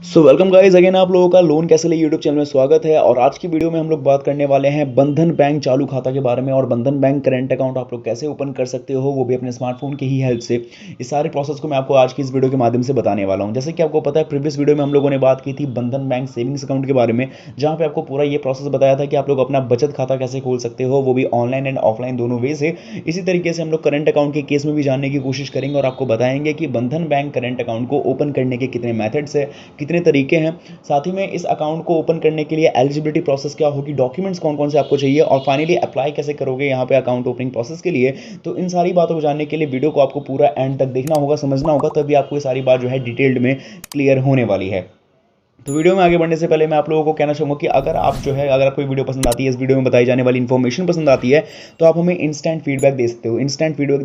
Welcome guys again आप लोगों का लोन कैसे ले यूट्यूब चैनल में स्वागत है। और आज की वीडियो में हम लोग बात करने वाले हैं बंधन बैंक चालू खाता के बारे में और बंधन बैंक करेंट अकाउंट आप लोग कैसे ओपन कर सकते हो, वो भी अपने स्मार्टफोन की ही हेल्प से। इस सारे प्रोसेस को मैं आपको आज की इस वीडियो के माध्यम से बताने वाला हूं। जैसे कि आपको पता है, प्रीवियस वीडियो में हम लोगों ने बात की थी बंधन बैंक सेविंग्स अकाउंट के बारे में, जहां पे आपको पूरा ये प्रोसेस बताया था कि आप लोग अपना बचत खाता कैसे खोल सकते हो, वो भी ऑनलाइन एंड ऑफलाइन दोनों वे से। इसी तरीके से हम लोग करंट अकाउंट के केस में भी जानने की कोशिश करेंगे और आपको बताएंगे कि बंधन बैंक करंट अकाउंट को ओपन करने के कितने मेथड्स है, कितने तरीके हैं। साथ ही में इस अकाउंट को ओपन करने के लिए एलिजिबिलिटी प्रोसेस क्या होगी, डॉक्यूमेंट्स कौन कौन से आपको चाहिए और फाइनली अप्लाई कैसे करोगे यहाँ पे अकाउंट ओपनिंग प्रोसेस के लिए। तो इन सारी बातों को जानने के लिए वीडियो को आपको पूरा एंड तक देखना होगा, समझना होगा, तभी आपको ये सारी बात जो है डिटेल्ड में क्लियर होने वाली है। तो वीडियो में आगे बढ़ने से पहले मैं आप लोगों को कहना चाहूँगा कि अगर आप जो है अगर आपको वीडियो पसंद आती है, इस वीडियो में बताई जाने वाली इन्फॉर्मेशन पसंद आती है, तो आप हमें इंस्टेंट फीडबैक दे सकते हो। इंस्टेंट फीडबैक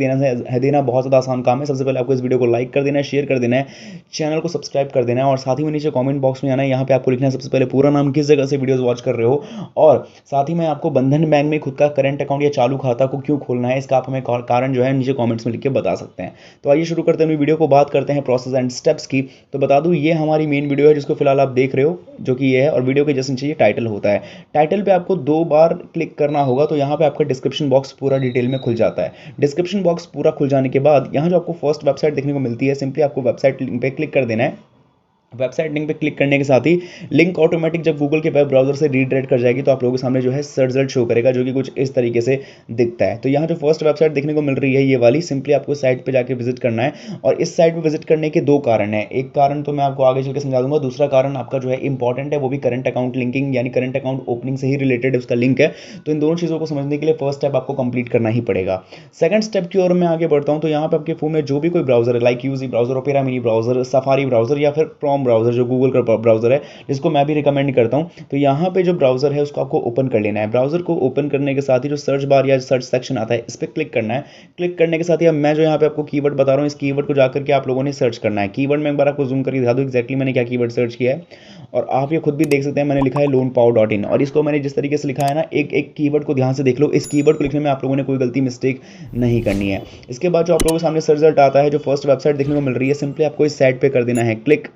देना बहुत ज़्यादा आसान काम है। सबसे पहले आपको इस वीडियो को लाइक कर देना है, शेयर कर देना है, चैनल को सब्सक्राइब कर देना है और साथ ही में नीचे कॉमेंट बॉक्स में आना है। यहाँ पे आपको लिखना है सबसे पहले पूरा नाम, किस जगह से वीडियोज़ वॉच कर रहे हो, और साथ ही में आपको बंधन बैंक में खुद का करंट अकाउंट या चालू खाता को क्यों खोलना है, इसका आप हमें कारण जो है नीचे कॉमेंट्स में लिख के बता सकते हैं। तो आइए शुरू करते हैं वीडियो को, बात करते हैं प्रोसेस एंड स्टेप्स की। तो बता दूं, ये हमारी मेन वीडियो है जिसको फिलहाल आप देख रहे हो, जो कि ये है, और वीडियो के जस्ट नीचे ये टाइटल होता है। टाइटल पे आपको 2 बार क्लिक करना होगा, तो यहाँ पे आपका डिस्क्रिप्शन बॉक्स पूरा डिटेल में खुल जाता है। डिस्क्रिप्शन बॉक्स पूरा खुल जाने के बाद यहाँ जो आपको फर्स्ट वेबसाइट देखने को मिलती है, सिंपली आपको वेबसाइट लिंक पे क्लिक कर देना है। वेबसाइट लिंक पे क्लिक करने के साथ ही लिंक ऑटोमेटिक जब गूगल के वेब ब्राउजर से रीडायरेक्ट कर जाएगी, तो आप लोगों के सामने जो है सर्च रिजल्ट शो करेगा, जो कि कुछ इस तरीके से दिखता है। तो यहाँ जो फर्स्ट वेबसाइट देखने को मिल रही है ये वाली, सिंपली आपको साइट पे जाके विजिट करना है। और इस साइट पे विजिट करने के 2 कारण हैं। एक कारण तो मैं आपको आगे चल के समझा दूंगा, दूसरा कारण आपका जो है इंपॉर्टेंट है, वो भी करंट अकाउंट लिंकिंग यानी करंट अकाउंट ओपनिंग से ही रिलेटेड उसका लिंक है। तो इन दोनों चीज़ों को समझने के लिए फर्स्ट स्टेप आपको कंप्लीट करना ही पड़ेगा। सेकंड स्टेप की ओर मैं आगे बढ़ता हूँ। तो यहाँ पे आपके फोन में जो भी कोई ब्राउजर है, like UC browser, Opera mini browser, Safari browser या फिर क्रोम ब्राउजर जो गूगल ब्राउजर है, जिसको मैं भी रिकमेंड करता हूं, तो यहाँ पे जो ब्राउजर है उसको आपको ओपन कर लेना है। ब्राउजर को ओपन करने के साथ ही जो सर्च बार या सर्च सेक्शन आता है, इस पर क्लिक करना है। क्लिक करने के साथ ही अब मैं जो यहाँ पे आपको कीवर्ड बता रहा हूँ, इस कीवर्ड को जाकर के आप लोगों ने सर्च करना है। कीवर्ड में एक बार आपको जूम करके दिखा दूँ एक्जैक्टली मैंने क्या कीवर्ड सर्च किया है, और आप ये खुद भी देख सकते हैं। मैंने लिखा है loanpow.in, और इसको मैंने जिस तरीके से लिखा है ना, एक एक कीवर्ड को ध्यान से देख लो। इस कीवर्ड को लिखने में आप लोगों ने कोई गलती मिस्टेक नहीं करनी है। इसके बाद जो आप लोगों के सामने सर्च रिजल्ट आता है, जो फर्स्ट वेबसाइट देखने को मिल रही है, सिंपली आपको इस साइट पे कर देना है क्लिक।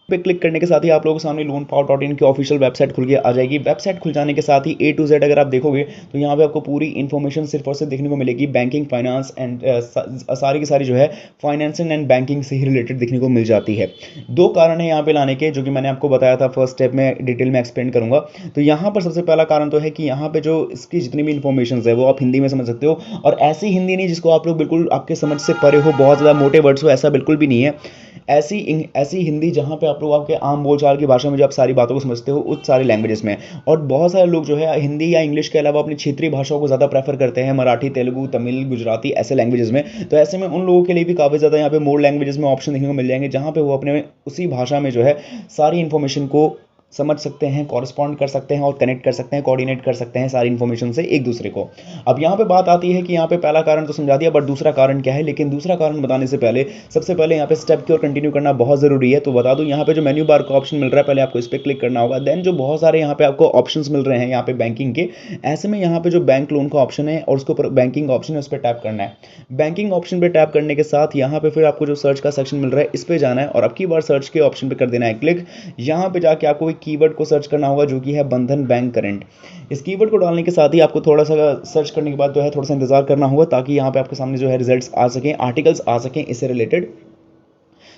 पे क्लिक करने के साथ ही आप लोगों के सामने loanpow.in की ऑफिशियल वेबसाइट खुल के आ जाएगी। वेबसाइट खुल जाने के साथ ही A to Z अगर आप देखोगे, तो यहाँ पे आपको पूरी इन्फॉर्मेशन सिर्फ और सिर्फ देखने को मिलेगी बैंकिंग, फाइनेंस एंड सारी की सारी जो है फाइनेंसिंग एंड बैंकिंग से ही रिलेटेड देखने को मिल जाती है। 2 कारण है यहाँ पे लाने के, जो कि मैंने आपको बताया था फर्स्ट स्टेप में, डिटेल में एक्सप्लेन करूंगा। तो यहाँ पर सबसे पहला कारण तो है कि यहाँ पे जो इसकी जितनी भी इन्फॉर्मेशन है वो आप हिंदी में समझ सकते हो, और ऐसी हिंदी नहीं जिसको आप लोग बिल्कुल आपके समझ से परे हो, बहुत ज़्यादा मोटे वर्ड्स हो, ऐसा बिल्कुल भी नहीं है। ऐसी हिंदी जहाँ पे आप लोग आपके आम बोलचाल की भाषा में जो आप सारी बातों को समझते हो, उस सारे लैंग्वेजेस में। और बहुत सारे लोग जो है हिंदी या इंग्लिश के अलावा अपनी क्षेत्रीय भाषाओं को ज़्यादा प्रेफर करते हैं, मराठी, तेलुगु, तमिल, गुजराती, ऐसे लैंग्वेजेस में। तो ऐसे में उन लोगों के लिए भी काफ़ी ज़्यादा यहाँ पे मोर लैंग्वेजेस में ऑप्शन देखने को मिल जाएंगे, जहाँ पे वो अपने उसी भाषा में जो है सारी इन्फॉर्मेशन को समझ सकते हैं, कॉरेस्पॉन्ड कर सकते हैं और कनेक्ट कर सकते हैं, कोऑर्डिनेट कर सकते हैं सारी इन्फॉर्मेशन से एक दूसरे को। अब यहाँ पे बात आती है कि यहाँ पे पहला कारण तो समझा दिया, बट दूसरा कारण क्या है। लेकिन दूसरा कारण बताने से पहले सबसे पहले यहाँ पे स्टेप की ओर कंटिन्यू करना बहुत जरूरी है। तो बता दूं, यहाँ पे जो मेन्यू बार का ऑप्शन मिल रहा है, पहले आपको इस पर क्लिक करना होगा। देन जो बहुत सारे यहाँ पे आपको ऑप्शन मिल रहे हैं यहाँ पे बैंकिंग के, ऐसे में यहाँ पे जो बैंक लोन का ऑप्शन है और उसके ऊपर बैंकिंग ऑप्शन है, उस पर टैप करना है। बैंकिंग ऑप्शन पे टैप करने के साथ यहाँ पे फिर आपको जो सर्च का सेक्शन मिल रहा है, इस पे जाना है और अब की बार सर्च के ऑप्शन पे कर देना है क्लिक। यहाँ पे जाके आपको एक कीवर्ड को सर्च करना होगा, जो कि है बंधन बैंक करंट। इस कीवर्ड को डालने के साथ ही आपको थोड़ा सा सर्च करने के बाद जो है थोड़ा सा इंतजार करना होगा, ताकि यहाँ पे आपके सामने जो है रिजल्ट्स आ सकें, आर्टिकल्स आ सकें इससे रिलेटेड।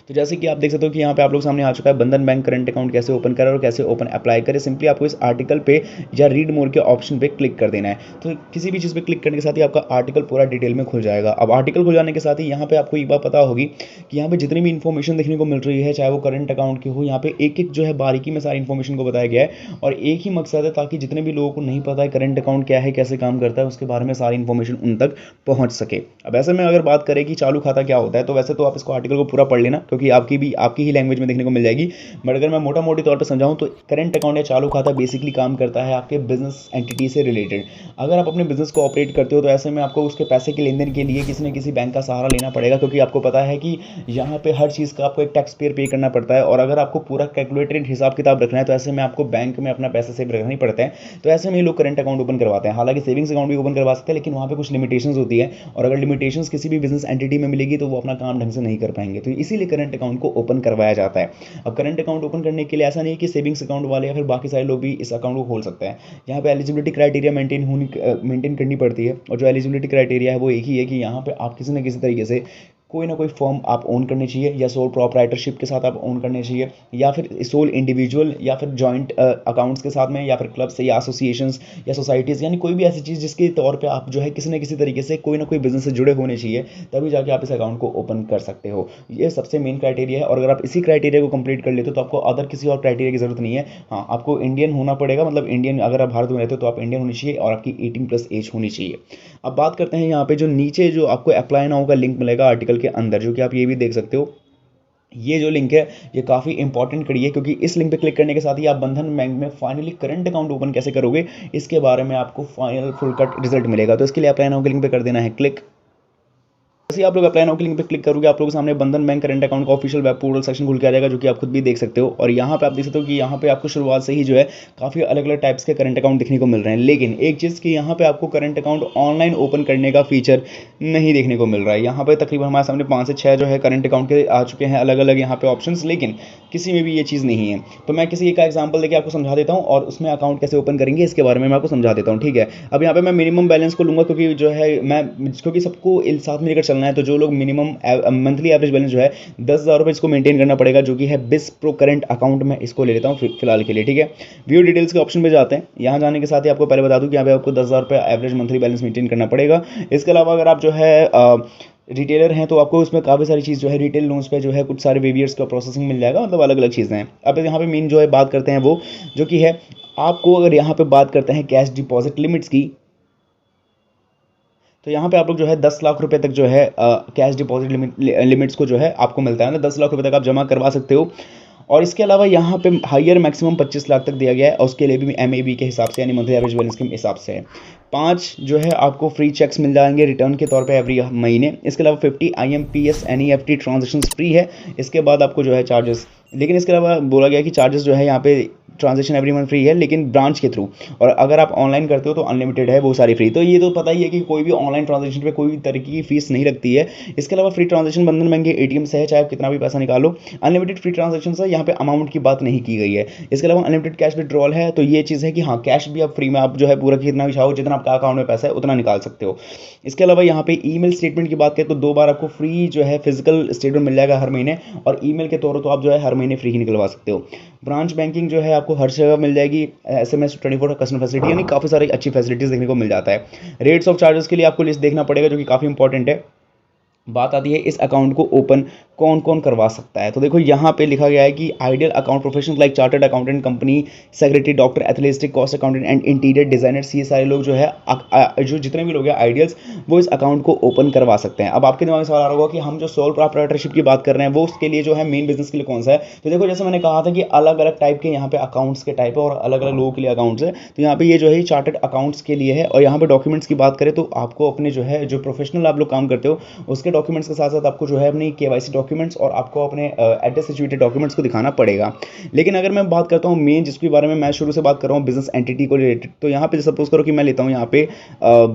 तो जैसे कि आप देख सकते हो कि यहाँ पे आप लोग सामने आ चुका है बंधन बैंक करंट अकाउंट कैसे ओपन करें और कैसे ओपन अप्लाई करें। सिंपली आपको इस आर्टिकल पे या रीड मोर के ऑप्शन पे क्लिक कर देना है। तो किसी भी चीज़ पे क्लिक करने के साथ ही आपका आर्टिकल पूरा डिटेल में खुल जाएगा। अब आर्टिकल खुल जाने के साथ ही यहाँ पे आपको एक बात पता होगी कि यहाँ पे जितनी भी इन्फॉर्मेशन देखने को मिल रही है, चाहे वो करंट अकाउंट की हो, यहाँ पे एक एक जो है बारीकी में सारी इन्फॉर्मेशन को बताया गया है, और एक ही मकसद है ताकि जितने भी लोगों को नहीं पता है करंट अकाउंट क्या है, कैसे काम करता है, उसके बारे में सारी इन्फॉर्मेशन उन तक पहुंच सके। अब ऐसे में अगर बात करें कि चालू खाता क्या होता है, तो वैसे तो आप इसको आर्टिकल को पूरा पढ़ लेना, क्योंकि आपकी ही लैंग्वेज में देखने को मिल जाएगी। बट अगर मैं मोटा मोटी तौर पर समझाऊं, तो करंट अकाउंट या चालू खाता बेसिकली काम करता है आपके बिजनेस एंटिटी से रिलेटेड। अगर आप अपने बिजनेस को ऑपरेट करते हो, तो ऐसे में आपको उसके पैसे के लेन देन के लिए किसी न किसी बैंक का सहारा लेना पड़ेगा, क्योंकि आपको पता है कि यहाँ पे हर चीज़ का आपको एक टैक्स पे करना पड़ता है। और अगर आपको पूरा कैलकुलेटेड हिसाब किताब रखना है, तो ऐसे में आपको बैंक में अपना पैसा सेव रखना ही पड़ता है। तो ऐसे में ही लोग करंट अकाउंट ओपन करवाते हैं। हालांकि सेविंग्स अकाउंट भी ओपन करवा सकते हैं, लेकिन वहाँ पे कुछ लिमिटेशंस होती है, और अगर लिमिटेशंस किसी भी बिजनेस एंटिटी में मिलेगी, तो वो अपना काम ढंग से नहीं कर पाएंगे। तो इसीलिए करंट करंट अकाउंट को ओपन करवाया जाता है। अब करंट अकाउंट ओपन करने के लिए ऐसा नहीं है कि सेविंग्स अकाउंट वाले या फिर बाकी सारे लोग भी इस अकाउंट को खोल सकते हैं। यहाँ पे एलिजिबिलिटी क्राइटेरिया मेंटेन करनी पड़ती है, और जो एलिजिबिलिटी क्राइटेरिया है वो एक ही है कि यहाँ पे आप किसी न किसी तरीके से कोई ना कोई फर्म आप ओन करनी चाहिए, या सोल प्रोप्राइटरशिप के साथ आप ओन करने चाहिए, या फिर सोल इंडिविजुअल, या फिर जॉइंट अकाउंट्स के साथ में, या फिर क्लब से, या एसोसिएशंस, या सोसाइटीज़, यानी कोई भी ऐसी चीज़ जिसके तौर पे आप जो है किसी न किसी तरीके से कोई ना कोई बिजनेस से जुड़े होने चाहिए, तभी जाके आप इस अकाउंट को ओपन कर सकते हो। ये सबसे मेन क्राइटेरिया है, और अगर आप इसी क्राइटेरिया को कंप्लीट कर लेते हो तो आपको अदर किसी और क्राइटेरिया की जरूरत नहीं है। हाँ, आपको इंडियन होना पड़ेगा, मतलब इंडियन, अगर आप भारत में रहते हो तो आप इंडियन होनी चाहिए और आपकी 18+ एज होनी चाहिए। अब बात करते हैं यहाँ पे जो नीचे जो आपको अप्लाई नाउ का लिंक मिलेगा आर्टिकल के अंदर, जो कि आप ये भी देख सकते हो। ये जो लिंक है ये काफ़ी इंपॉर्टेंट कड़ी है, क्योंकि इस लिंक पे क्लिक करने के साथ ही आप बंधन बैंक में फाइनली करंट अकाउंट ओपन कैसे करोगे इसके बारे में आपको फाइनल फुल कट रिजल्ट मिलेगा। तो इसके लिए अप्लाई नाउ के लिंक पे कर देना है क्लिक। जैसे आप लोग अप्लाई नाउ के लिंक पे क्लिक करोगे, आप लोगों के सामने बंधन बैंक करंट अकाउंट का ऑफिशियल वेब पोर्टल सेक्शन खुल के आ जाएगा, जो कि आप खुद भी देख सकते हो। और यहाँ पे आप देख सकते हो कि यहाँ पे आपको शुरुआत से ही जो है काफ़ी अलग अलग टाइप्स के करंट अकाउंट देखने को मिल रहे हैं। लेकिन एक चीज़ कि यहाँ पे आपको करंट अकाउंट ऑनलाइन ओपन करने का फीचर नहीं देखने को मिल रहा है। यहाँ पे तकरीबन हमारे सामने 5 से 6 जो है करंट अकाउंट के आ चुके हैं अलग अलग यहाँ पे ऑप्शन, लेकिन किसी में भी ये चीज़ नहीं है। तो मैं किसी एक एग्जाम्पल देकर आपको समझा देता हूँ, और उसमें अकाउंट कैसे ओपन करेंगे इसके बारे में मैं आपको समझा देता हूँ, ठीक है। अब यहाँ पे मैं मिनिमम बैलेंस को लूँगा, क्योंकि जो है क्योंकि सबको साथ में लेकर चलना है। तो जो लोग मिनिमम मंथली एवरेज बैलेंस जो है 10,000 रुपये इसको मेंटेन करना पड़ेगा, जो कि है बिस प्रो करंट अकाउंट में इसको ले लेता हूँ फिलहाल के लिए, ठीक है। व्यू डिटेल्स के ऑप्शन पे जाते हैं। यहाँ जाने के साथ ही आपको पहले बता दूँ कि यहाँ पे आपको 10,000 रुपये एवरेज मंथली बैलेंस मेंटेन करना पड़ेगा। इसके अलावा अगर आप जो है रिटेलर हैं तो आपको उसमें काफ़ी सारी चीज़ जो है रिटेल लोन्स पे जो है कुछ सारे वेवियर्स का प्रोसेसिंग मिल जाएगा, मतलब अलग अलग चीज़ें हैं। अब यहाँ पे मेन जो है बात करते हैं वो जो कि है आपको, अगर यहाँ पे बात करते हैं कैश डिपॉजिट लिमिट्स की, तो यहाँ पे आप लोग जो है 10 लाख रुपए तक जो है कैश डिपॉजिट लिमिट्स को जो है आपको मिलता है ना, 10 लाख रुपए तक आप जमा करवा सकते हो। और इसके अलावा यहाँ पे हायर मैक्सिमम 25 लाख तक दिया गया है, और उसके लिए भी MAB के हिसाब से, यानी मंथली एवरेज बैलेंस के हिसाब से है। 5 जो है आपको फ्री चेक्स मिल जाएंगे रिटर्न के तौर पे एवरी महीने। इसके अलावा 50 IMPS NEFT ट्रांजेक्शन फ्री है। इसके बाद आपको जो है चार्जेस, लेकिन इसके अलावा बोला गया कि चार्जेस जो है यहाँ पे ट्रांजेक्शन एवरी मंथ फ्री है, लेकिन ब्रांच के थ्रू, और अगर आप ऑनलाइन करते हो तो अनलिमिटेड है वो सारी फ्री। तो ये तो पता ही है कि कोई भी ऑनलाइन ट्रांजेक्शन पे कोई भी तरीके की फीस नहीं लगती है। इसके अलावा फ्री ट्रांजेक्शन बंधन बैंक के ATM से है, चाहे आप कितना भी पैसा निकालो। अनलिमिटेड फ्री ट्रांजेक्शन है, यहाँ पे अमाउंट की बात नहीं की गई है। इसके अलावा अनलिमिटेड कैश विड्रॉल है, तो ये चीज़ है कि हाँ, कैश भी आप फ्री में आप जो है पूरा कितना भी चाहो, जितना आपका अकाउंट में पैसा है उतना निकाल सकते हो। इसके अलावा यहाँ पे ईमेल स्टेटमेंट की बात करें तो 2 बार आपको फ्री जो है फिजिकल स्टेटमेंट मिल जाएगा हर महीने, और ईमेल के तौर तो आप जो है हर महीने फ्री ही निकलवा सकते हो। ब्रांच बैंकिंग जो है आपको हर जगह मिल जाएगी, SMS 24 कस्टमर फैसिलिटी, यानी काफ़ी सारी अच्छी फैसिलिटीज़ देखने को मिल जाता है। रेट्स ऑफ चार्जेस के लिए आपको लिस्ट देखना पड़ेगा, जो कि काफ़ी इंपॉर्टेंट है। बात आती है इस अकाउंट को ओपन कौन कौन करवा सकता है। तो देखो यहाँ पे लिखा गया है कि ideal account professional like chartered accountant, company secretary, doctor, athletic, cost accountant and interior designers, ये सारे लोग जो है जो जितने भी लोग हैं आइडियल्स, वो इस अकाउंट को ओपन करवा सकते हैं। अब आपके दिमाग में सवाल आ रहा होगा कि हम जो सोल प्रोप्राइटरशिप की बात कर रहे हैं वो उसके लिए जो है मेन बिजनेस के लिए कौन सा है। तो देखो जैसे मैंने कहा था कि अलग अलग टाइप के यहाँ पे अकाउंट्स के टाइप है, और अलग अलग लोगों के लिए अकाउंट्स है। तो यहाँ पे ये जो है चार्टर्ड अकाउंट्स के लिए है। और यहाँ पे डॉक्यूमेंट्स की बात करें तो आपको अपने जो है जो प्रोफेशनल आप लोग काम करते हो उसके डॉक्यूमेंट्स के साथ साथ आपको जो है अपनी KYC डॉक्यूमेंट्स और आपको अपने एड्रेस सिचुएटेड डॉक्यूमेंट्स को दिखाना पड़ेगा। लेकिन अगर मैं बात करता हूँ मेन जिसके बारे में मैं शुरू से बात कर रहा हूँ बिजनेस एंटिटी को रिलेटेड, तो यहाँ पे सपोज करो कि मैं लेता हूँ यहाँ पे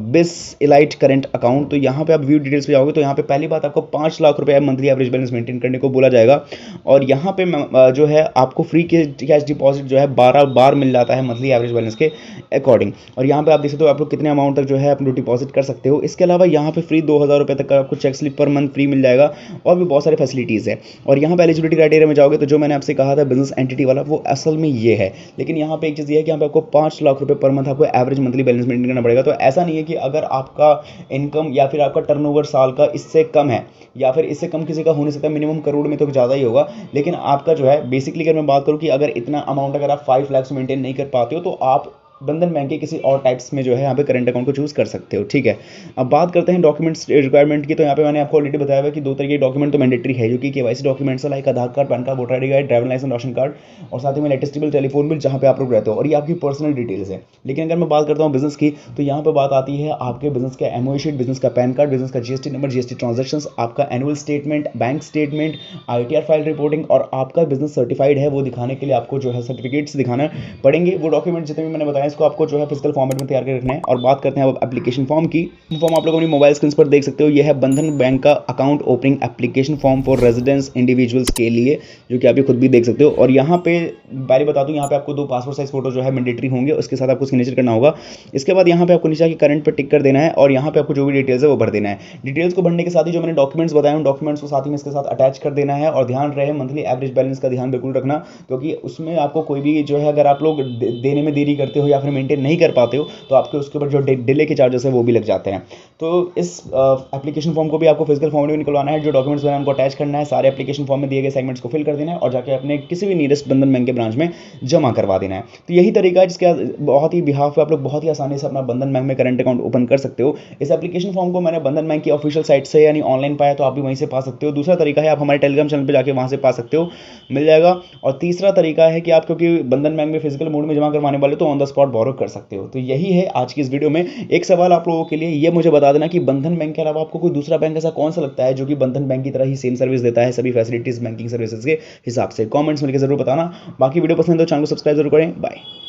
बिस इलाइट करंट अकाउंट। तो यहाँ पे आप व्यू डिटेल्स पे जाओगे तो यहाँ पे पहली बात आपको 5 लाख रुपए मंथली एवरेज बैलेंस मेंटेन करने को बोला जाएगा, और यहाँ पे जो है आपको फ्री कैश डिपॉजिट जो है 12 बार मिल जाता है मंथली एवरेज बैलेंस के अकॉर्डिंग। और यहाँ पे आप देख सकते हो आप लोग कितने अमाउंट तक जो है अपना डिपॉजिट कर सकते हो। इसके अलावा यहाँ पे फ्री 2,000 रुपये तक का आपको cheque slip per month free मिल जाएगा, और भी बहुत सारी फैसिलिटीज़ है। और यहाँ पे एलिजिबिलिटी क्राइटेरिया में जाओगे तो जो मैंने आपसे कहा था बिजनेस एंटिटी वाला, वो असल में ये है। लेकिन यहाँ पे एक चीज़ ये है कि यहाँ पे आपको 5 लाख रुपए पर मंथ आपको एवरेज मंथली बैलेंस मेंटेन करना पड़ेगा। तो ऐसा नहीं है कि अगर आपका इनकम या फिर आपका टर्नओवर साल का इससे कम है, या फिर इससे कम किसी का हो नहीं सकता, मिनिमम करोड़ में तो ज़्यादा ही होगा। लेकिन आपका जो है बेसिकली अगर मैं बात करूँ कि अगर इतना अमाउंट अगर आप 5 लाख मेंटेन नहीं कर पाते हो तो आप बंधन बैंक के किसी और टाइप्स में जो है यहाँ पे करंट अकाउंट को चूज कर सकते हो, ठीक है। अब बात करते हैं डॉक्यूमेंट्स रिक्वायरमेंट की। तो यहाँ पे मैंने आपको ऑलरेडी बताया हुआ कि 2 तरह के डॉक्यूमेंट तो मैंडेटरी है, जो कि KYC डॉक्यूमेंट्स है, like Aadhaar card, PAN card, voter ID card, driving licence, ration card, और साथ ही में लेटेस्ट बिल, टेलीफोन बिल जहाँ पे आप लोग रहते हो, और ये आपकी पर्सनल डिटेल्स है। लेकिन अगर मैं बात करता हूँ बिजनेस की, तो यहाँ पे बात आती है आपके बिजनेस का MOI शीट, बिजनेस का पैन कार्ड, बिजनेस का GST नंबर, GST ट्रांजेक्शन, आपका annual statement, bank statement, ITR file reporting, और आपका बिजनेस सर्टिफाइड है वो दिखाने के लिए आपको जो है सर्टिफिकेट्स दिखाना पड़ेंगे। वो डॉक्यूमेंट जितने भी मैंने बताया इसको आपको जो है फिजिकल फॉर्मेट में तैयार कर रखना है। और बात करते हैं अब एप्लीकेशन फॉर्म की। फॉर्म आप लोग अपनी मोबाइल स्क्रीन पर देख सकते हो, यह है बंधन बैंक का account opening application form for residence individuals के लिए, जो कि आप खुद भी देख सकते हो। और यहाँ पे पहले बता दूं, यहाँ पे आपको 2 पासपोर्ट साइज फोटो जो है मैंडेटरी होंगे, उसके साथ आपको सिग्नेचर करना होगा। इसके बाद यहाँ पे आपको नीचे आके करंट पर टिक कर देना है और यहाँ पे आपको जो भी डिटेल्स है वो भर देना है। डिटेल्स को भरने के साथ ही जो मैंने डॉक्यूमेंट्स बताए उन डॉक्यूमेंट्स को साथ ही में इसके साथ अटैच कर देना है। और ध्यान रहे मंथली एवरेज बैलेंस का ध्यान बिल्कुल रखना, क्योंकि उसमें आपको कोई भी जो है अगर आप लोग देने में देरी करते हो या फिर मेंटेन नहीं कर पाते हो तो आपके उसके ऊपर जो डिले के चार्जेस है वो भी लग जाते हैं। तो इस एप्लीकेशन फॉर्म को भी आपको फिजिकल फॉर्म में निकलवाना है। जो डॉक्यूमेंट्स बनाए उनको अटैच करना है, सारे एप्लीकेशन फॉर्म में दिए गए सेगमेंट्स को फिल कर देना है और जाके अपने किसी भी नियरेस्ट बंधन बैंक के ब्रांच में जमा करवा देना है। तो यही तरीका है जिसके बहुत ही बिहाफ पे आप लोग बहुत ही आसानी से अपना बंधन बैंक में करंट अकाउंट ओपन कर सकते हो। इस एप्लीकेशन फॉर्म को मैंने बंधन बैंक की ऑफिशियल साइट से यानी ऑनलाइन पाया, तो आप भी वहीं से पा सकते हो। दूसरा तरीका है आप हमारे टेलीग्राम चैनल पर जाके वहां से पा सकते हो, मिल जाएगा। और तीसरा तरीका है कि आप क्योंकि बंधन बैंक में फिजिकल मोड में जमा करवाने वाले तो ऑन द स्पॉट बोरो कर सकते हो। तो यही है आज की इस वीडियो में। एक सवाल आप लोगों के लिए, ये मुझे बता देना कि बंधन बैंक के अलावा आपको कोई दूसरा बैंक ऐसा कौन सा लगता है जो कि बंधन बैंक की तरह ही सेम सर्विस देता है, सभी फैसिलिटीज बैंकिंग सर्विसेज के हिसाब से। कमेंट्स में लिखकर जरूर बताना। बाकी वीडियो पसंद है तो चैनल को सब्सक्राइब जरूर करें। बाय।